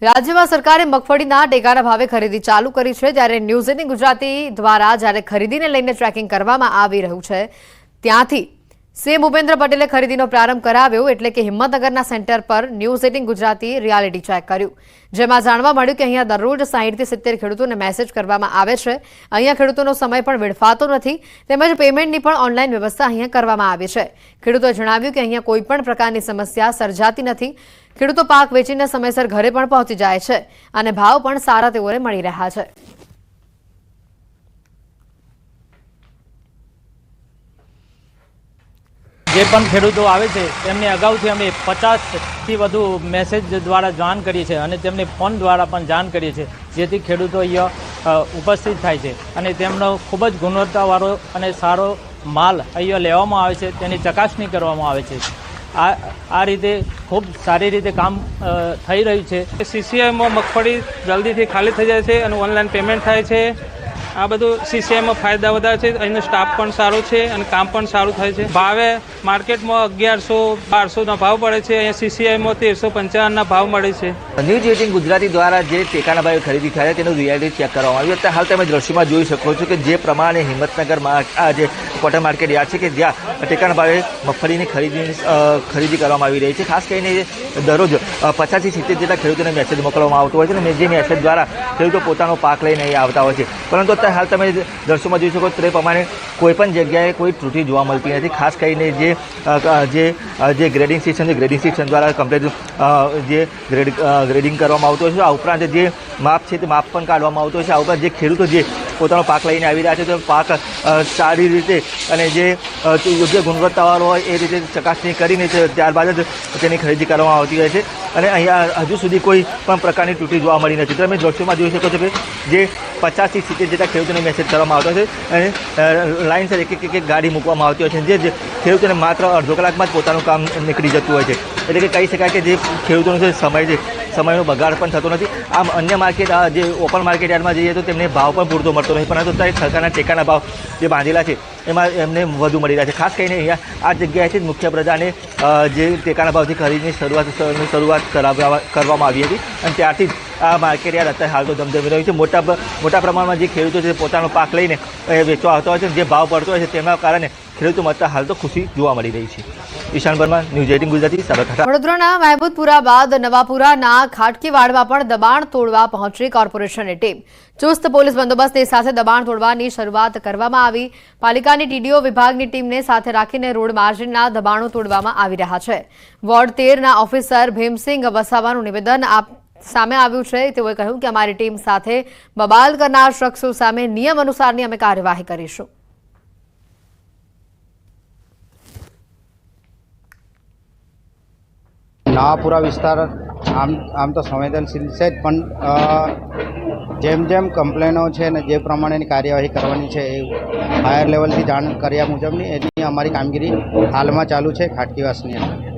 રાજ્યમાં સરકારે મગફળીના ટેકાના ભાવે ખરીદી ચાલુ કરી છે, જ્યારે ન્યૂઝ 18 ગુજરાતી દ્વારા જ્યારે ખરીદીને લઈને ટ્રેકિંગ કરવામાં આવી રહ્યું છે, ત્યાંથી સીએમ ભૂપેન્દ્ર પટેલે ખરીદીનો પ્રારંભ કરાવ્યો, એટલે કે હિંમતનગરના સેન્ટર પર ન્યૂઝ 18 ગુજરાતી રિયાલિટી ચેક કર્યું, જેમાં જાણવા મળ્યું કે અહીંયા દરરોજ 60 થી 70 ખેડૂતોને મેસેજ કરવામાં આવે છે। અહીંયા ખેડૂતોનો સમય પણ વેડફાતો નથી, તેમજ પેમેન્ટની પણ ઓનલાઈન વ્યવસ્થા અહીંયા કરવામાં આવી છે। ખેડૂતોએ જણાવ્યું કે અહીંયા કોઈ પણ પ્રકારની સમસ્યા સર્જાતી નથી। ખેડૂતો પાક વેચીને સમયસર ઘરે પણ પહોંચી જાય છે અને ભાવ પણ સારા તેઓને મળી રહ્યા છે। જે પણ ખેડૂતો આવે છે તેમને અગાઉથી અમે 50થી વધુ મેસેજ દ્વારા જાણ કરીએ છીએ અને તેમને ફોન દ્વારા પણ જાણ કરીએ છીએ, જેથી ખેડૂતો અહીંયા ઉપસ્થિત થાય છે અને તેમનો ખૂબ જ ગુણવત્તાવાળો અને સારો માલ અહીંયા લેવામાં આવે છે, તેની ચકાસણી કરવામાં આવે છે। આ રીતે ખૂબ સારી રીતે કામ થઈ રહ્યું છે। સીસીઆઈમાં મગફળી જલ્દીથી ખાલી થઈ જાય છે અને ઓનલાઈન પેમેન્ટ થાય છે। આ બધું સીસીઆઈમાં ફાયદા વધારે છે। અહીંનો સ્ટાફ પણ સારો છે અને કામ પણ સારું થાય છે। ભાવે માર્કેટમાં 1100-1200ના ભાવ પડે છે, અહીંયા સીસીઆઈમાં 1355ના ભાવ મળે છે। ન્યૂઝ 18 ગુજરાતી દ્વારા જે ટેકાના ભાવે ખરીદી થાય તેનું રિયાલિટી ચેક કરવામાં આવ્યું। અત્યારે હાલ તમે દ્રશ્યમાં જોઈ શકો છો કે જે પ્રમાણે હિંમતનગરમાં આ જે કોટન માર્કેટ યાર્ડ છે કે જ્યાં ટેકાના ભાવે મગફળીની ખરીદી કરવામાં આવી રહી છે। ખાસ કરીને દરરોજ 50 થી 70 જેટલા ખેડૂતોને મેસેજ મોકલવામાં આવતો હોય છે અને જે મેસેજ દ્વારા ખેડૂતો પોતાનો પાક લઈને અહીં આવતા હોય છે, પરંતુ અત્યારે હાલ તમે દૃશ્યોમાં જોઈ શકો તે પ્રમાણે કોઈપણ જગ્યાએ કોઈ ત્રુટિ જોવા મળતી નથી। ખાસ કરીને જે ગ્રેડિંગ સિસ્ટમ દ્વારા કમ્પ્લીટ જે ગ્રેડિંગ કરવામાં આવતું હોય છે, આ ઉપરાંત જે માપ છે તે માપ પણ કાઢવામાં આવતો હોય છે। આ ઉપરાંત જે ખેડૂતો જે પોતાનો પાક લઈને આવી રહ્યા છે તો પાક સારી રીતે અને જે યોગ્ય ગુણવત્તાવાળો હોય એ રીતે ચકાસણી કરીને ત્યારબાદ જ તેની ખરીદી કરવામાં આવતી હોય છે અને અહીંયા હજુ સુધી કોઈ પણ પ્રકારની ત્રુટિ જોવા મળી નથી। તમે દ્રશ્યોમાં જોઈ શકો છો કે જે 50 થી 70 જેટલા ખેડૂતોને મેસેજ કરવામાં આવતો છે અને લાઇનસર એક ગાડી મૂકવામાં આવતી હોય છે, જે ખેડૂતોને માત્ર અડધો કલાકમાં જ પોતાનું કામ નીકળી જતું હોય છે। એટલે કે કહી શકાય કે જે ખેડૂતોનો જે સમય છે સમયનો બગાડ પણ થતો નથી। આમ અન્ય માર્કેટ જે ઓપન માર્કેટ યાર્ડમાં જઈએ તો તેમને ભાવ પણ પૂરતો મળતો નથી, પરંતુ અત્યારે સરકારના ટેકાના ભાવ જે બાંધેલા છે એમાં એમને વધુ મળી રહ્યા છે। ખાસ કરીને અહીંયા આ જગ્યાએથી જ મુખ્ય પ્રજાને જે ટેકાના ભાવથી ખરીદની શરૂઆત કરવામાં આવી હતી અને ત્યારથી જ આ માર્કેટ યાર્ડ અત્યારે હાલ તો ધમધમી રહ્યું છે। મોટા પ્રમાણમાં જે ખેડૂતો છે પોતાનો પાક લઈને વેચવા આવતા હોય છે, જે ભાવ પડતો હોય છે તેના કારણે ખેડૂતોમાં અત્યારે હાલ તો ખુશી જોવા મળી રહી છે। ઈશાન વર્મા, ન્યૂઝ 18 ગુજરાતી, સાબરકાંઠા। વડોદરાના મહેમૂદપુરા બાદ નવાપુરાના ખાટકીવાડમાં પણ દબાણ તોડવા પહોંચી કોર્પોરેશનની ટીમ। ચુસ્ત પોલીસ બંદોબસ્તની સાથે દબાણ તોડવાની શરૂઆત કરવામાં આવી। પાલિકાની ટીડીઓ વિભાગની ટીમને સાથે રાખીને રોડ માર્જિનના દબાણો તોડવામાં આવી રહ્યા છે। વોર્ડ 13ના ઓફિસર ભીમસિંહ વસાવાનું નિવેદન સામે આવ્યું છે। તેઓએ કહ્યું કે અમારી ટીમ સાથે બબાલ કરનાર શખ્સો સામે નિયમ અનુસારની અમે કાર્યવાહી કરીશું। નવાપુરા વિસ્તાર આમ તો સંવેદનશીલ છે જ, પણ જેમ કમ્પ્લેનો છે ને જે પ્રમાણેની કાર્યવાહી કરવાની છે એ હાયર લેવલથી જાણ કર્યા મુજબની એની અમારી કામગીરી હાલમાં ચાલુ છે ખાટકીવાસની અંદર।